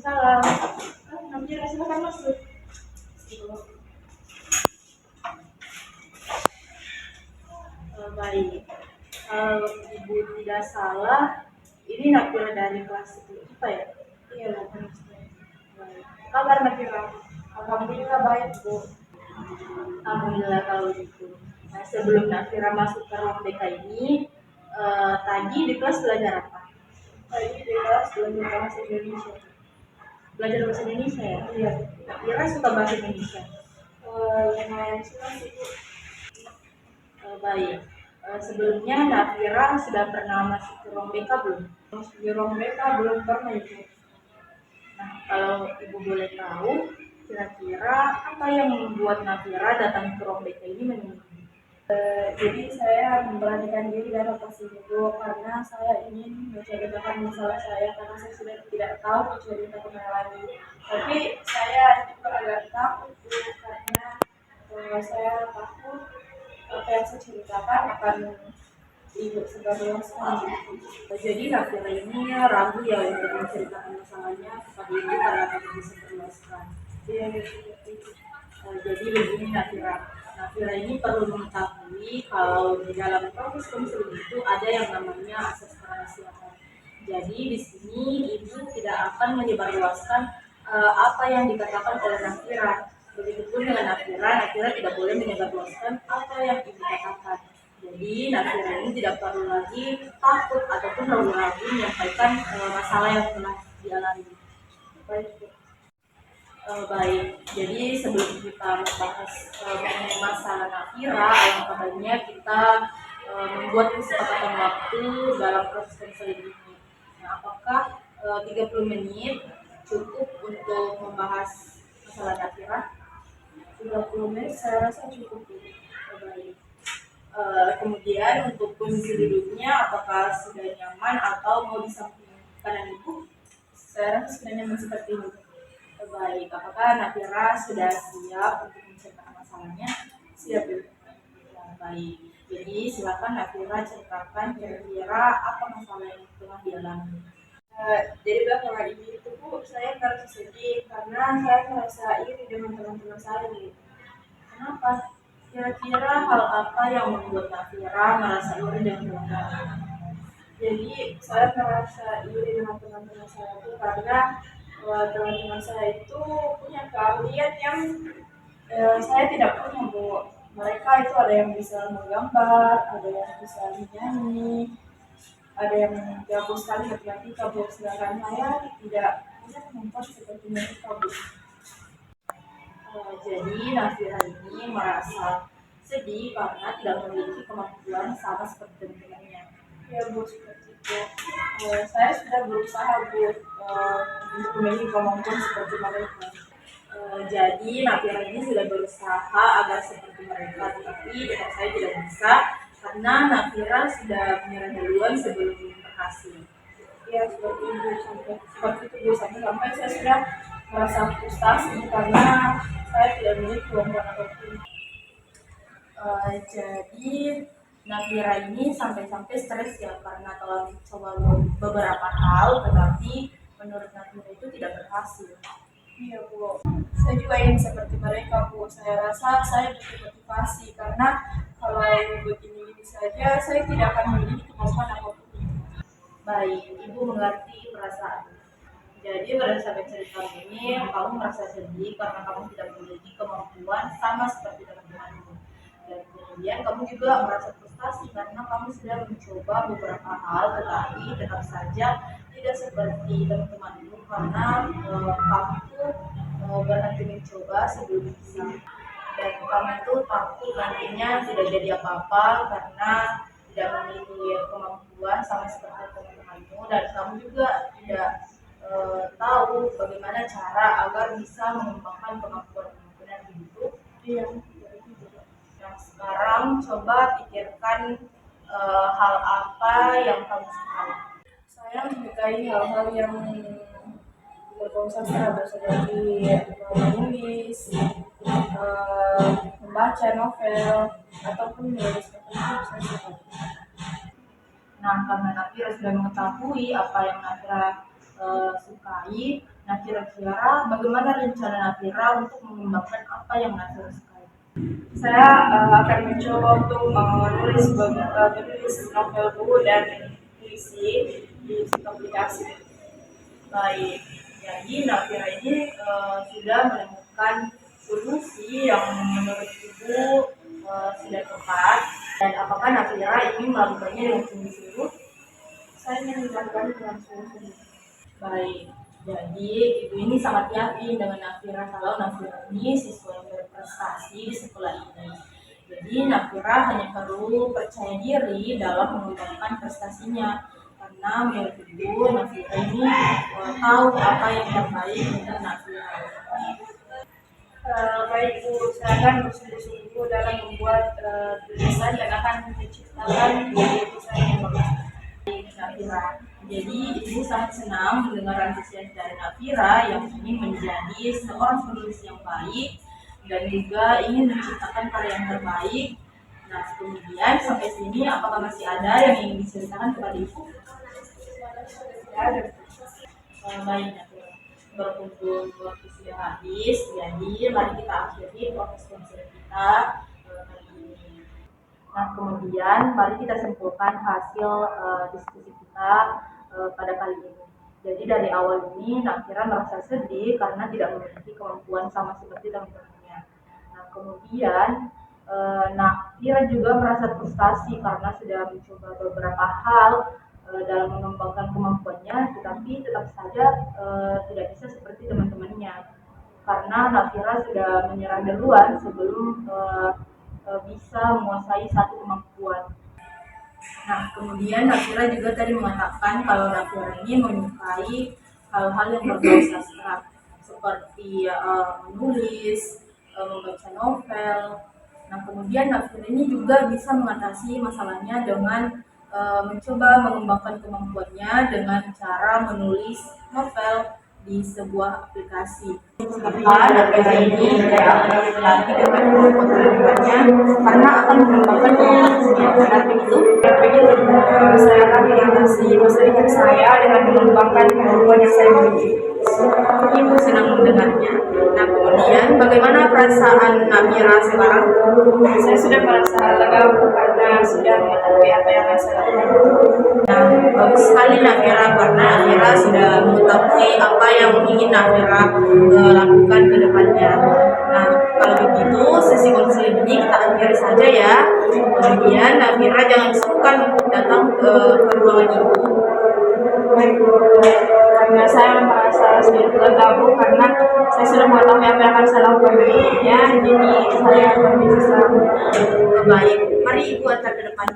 Waalaikumsalam. Nabila, silakan masuk. Baik. Kalau Ibu tidak salah, ini Nabila dari kelas 10 IPA ya? Iya, Nabila. Baik. Kabar Nabila? Alhamdulillah baik, Bu. Alhamdulillah kalau gitu. Nah, sebelum Nabila masuk ke ruang BK ini, tadi di kelas belajar apa? Tadi di kelas belajar bahasa Indonesia. Belajar bahasa Indonesia ya? Iya. Nabila suka bahasa Indonesia? Lumayan suka sih, Bu. Baik. Sebelumnya Nafira sudah pernah masuk ke ruang BK belum? Masuk di ruang BK belum pernah itu. Nah, kalau Ibu boleh tahu, kira-kira apa yang membuat Nafira datang ke ruang BK ini menemui? Jadi saya memberanikan diri datang ke sini dulu karena saya ingin menceritakan masalah saya karena saya sudah tidak tahu cerita kemana lagi. Tapi saya juga agak takut Bu, karena saya takut apa yang saya ceritakan akan ibu sebagai masalah. Jadi Nafira ini ragu ya untuk menceritakan masalahnya kepada ibu karena takut disebarluaskan. Iya, gitu. Jadi begini Nafira ini perlu mengetahui kalau di dalam proses konseling itu ada yang namanya asas kerahasiaan. Jadi di sini ibu tidak akan menyebarluaskan apa yang dikatakan oleh Nafira. Begitupun dengan Nafira tidak boleh menyebarluaskan apa yang ibu katakan. Jadi Nafira ini tidak perlu lagi takut ataupun ragu lagi menyampaikan masalah yang telah dialami. Baik. Baik, jadi sebelum kita membahas mengenai masalah Nafira, alangkah baiknya kita membuat kesepakatan waktu dalam proses konseling ini. Nah, apakah 30 menit cukup untuk membahas masalah Nafira? 30 menit saya rasa cukup. Baik. Kemudian untuk posisi duduknya, apakah sudah nyaman atau mau di samping kanan Ibu? Saya rasa sudah nyaman seperti ini. Baik, apakah Nafira sudah siap untuk menceritakan masalahnya? Siap, Bu. Ya, baik. Jadi silakan Nafira ceritakan kira-kira apa masalah yang telah dialami. Jadi belakangan ini itu Bu, saya merasa sedih karena saya merasa iri dengan teman-teman saya nih. Kenapa? Kira-kira hal apa yang membuat Nafira merasa iri dengan teman-teman? Jadi saya merasa iri dengan teman-teman saya itu karena teman-teman saya itu punya keahlian yang saya tidak punya, Bu. Mereka itu ada yang bisa menggambar, ada yang bisa menyanyi, ada yang jago sekali matematika, Bu. Sedangkan saya tidak punya kemampuan seperti mereka, Bu. Jadi Nafira ini merasa sedih karena tidak memiliki kemampuan sama seperti teman-temannya. Ya, Bu, seperti itu. Saya sudah berusaha, Bu, untuk memiliki kemampuan seperti mereka. Jadi Nafira ini sudah berusaha agar seperti mereka, tetapi tetap saya tidak bisa karena Nafira sudah menyerah duluan sebelum berhasil. Ya, seperti itu sampai saya sudah merasa frustasi karena saya tidak memiliki kemampuan apapun. Jadi Nafira ini sampai-sampai stres ya karena telah mencoba beberapa hal, tetapi menurut Nafira itu tidak berhasil. Iya, Bu. Saya juga ingin seperti mereka, Bu. Saya rasa saya butuh motivasi karena kalau begini-gini saja saya tidak akan memiliki kemampuan apapun. Baik, Ibu mengerti perasaan. Jadi berdasarkan cerita ini, kamu merasa sedih karena kamu tidak memiliki kemampuan sama seperti teman-temanmu. Dan kemudian kamu juga merasa frustasi karena kamu sudah mencoba beberapa hal, tetapi tetap saja tidak seperti teman-temanmu karena kamu berhenti mencoba sebelum bisa. Dan kamu itu takut nantinya tidak jadi apa-apa karena tidak memiliki kemampuan sama seperti teman-temanmu, dan kamu juga tidak tahu bagaimana cara agar bisa mengembangkan kemampuan-kemampuan yang hidup. Iya. Nah, sekarang coba pikirkan hal apa yang kamu sukai. Saya menyukai hal-hal yang berbau sastra seperti menulis, membaca novel, ataupun menulis buku. Nah, karena Nafira sudah mengetahui apa yang Nafira sukai. Nah, kira-kira bagaimana rencana Nafira untuk mengembangkan apa yang Nafira sukai? Saya akan mencoba untuk menulis novel buku dan puisi di aplikasi. Baik, jadi Nafira ini sudah menemukan solusi yang menurut Ibu sudah tepat. Dan apakah Nafira ingin melakukannya dengan sungguh-sungguh? Saya ingin melakukannya dengan sungguh-sungguh. Baik, jadi Ibu ini sangat yakin dengan Nafira kalau Nafira ini siswa yang berprestasi di sekolah ini. Jadi Nafira hanya perlu percaya diri dalam mengembangkan prestasinya. Karena menurut Ibu, Nafira ini tahu apa yang terbaik untuk Nafira. Baik Bu, saya akan bersungguh-sungguh dalam membuat tulisan dan akan menciptakan tulisan yang bagus. Nafira. Jadi Ibu sangat senang mendengar antusias dari Nafira yang ingin menjadi seorang penulis yang baik dan juga ingin menciptakan karya yang terbaik. Nah, kemudian sampai sini apakah masih ada yang ingin diceritakan kepada Ibu? Baik, Nafira. Berhubung waktu sudah habis, jadi mari kita akhiri proses konser kita kali ini. Nah, kemudian mari kita simpulkan hasil diskusi kita pada kali ini. Jadi dari awal ini Nafira merasa sedih karena tidak memiliki kemampuan sama seperti teman-temannya. Nah, kemudian Nafira juga merasa frustasi karena sudah mencoba beberapa hal dalam mengembangkan kemampuannya, tetapi tetap saja tidak bisa seperti teman-temannya. Karena Nafira sudah menyerah duluan sebelum bisa menguasai satu kemampuan. Nah, kemudian Nafira juga tadi mengatakan kalau Nafira ini menyukai hal-hal yang berbau sastra seperti menulis, membaca novel. Nah, kemudian Nafira ini juga bisa mengatasi masalahnya dengan mencoba mengembangkan kemampuannya dengan cara menulis novel di sebuah aplikasi. Nafira ini tidak akan lagi dengan kemampuan-kemampuannya karena akan mengembangkan kemampuannya. Benar begitu? Saya akan mengatasi masa depan saya dengan mengembangkan kemampuan yang saya miliki. Ibu senang mendengarnya. Nah, kemudian bagaimana perasaan Nafira sekarang? Saya sudah merasa lega karena sudah mengetahui apa yang akan saya lakukan. Nah, bagus sekali Nafira karena Nafira sudah mengetahui apa yang ingin Nafira lakukan ke depannya. Nah, kalau begitu sesi konseling ini kita akhiri saja ya. Kemudian Nafira jangan sungkan untuk datang ke ruangan Ibu. Baik Bu, karena saya merasa sedikit lega Bu karena saya sudah mengetahui apa yang akan saya lakukan berikutnya, jadi saya akan bisa. Baik, mari Ibu antar ke depan.